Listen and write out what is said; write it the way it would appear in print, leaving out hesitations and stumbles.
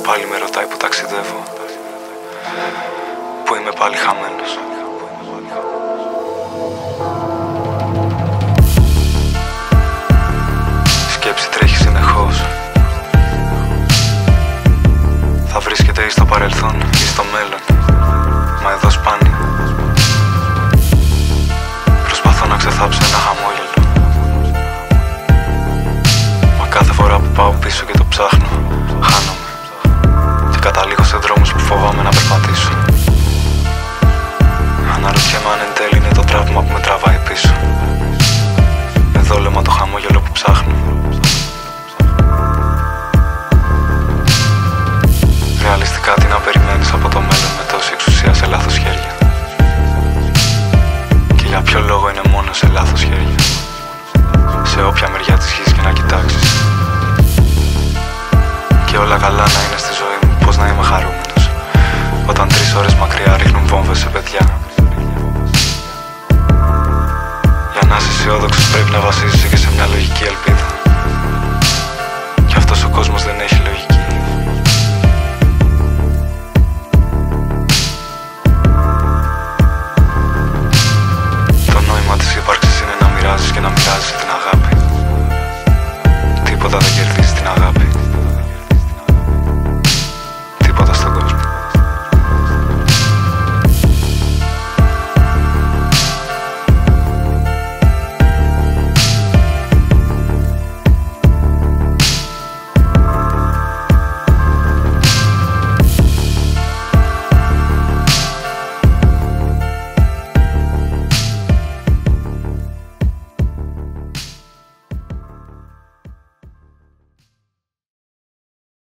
πάλι με ρωτάει που ταξιδεύω, που είμαι πάλι χαμένος. Η σκέψη τρέχει συνεχώς. Θα βρίσκεται ή στο παρελθόν ή στο μέλλον, μα εδώ σπάνει. Προσπαθώ να ξεθάψω ένα χαμόγελο, μα κάθε φορά που πάω πίσω και το ψάχνω, χάνομαι και καταλήγω σε δρόμους που φοβάμαι να περπατήσω. Αναρωτιέμαι αν εν τέλει είναι το τραύμα που με τραβάει πίσω. Εδώ λέμα το χαμόγελο που ψάχνω. Ρεαλιστικά τι να περιμένεις από το μέλλον με τόση εξουσία σε λάθος χέρια? Και για ποιο λόγο είναι μόνο σε λάθος χέρια? Σε όποια μεριά της γης και να κοιτάξεις. Και όλα καλά να είναι στη ζωή μου, πώς να είμαι χαρούμενος όταν 3 ώρες μακριά ρίχνουν βόμβες σε παιδιά? Για να είσαι αισιόδοξος πρέπει να βασίζεσαι και σε μια λογική ελπίδα. Κι αυτός ο κόσμος δεν έχει λογική. Το νόημα της ύπαρξης είναι να μοιράζεις και να μοιράζεις την αγάπη. Τίποτα δεν κερδίζει.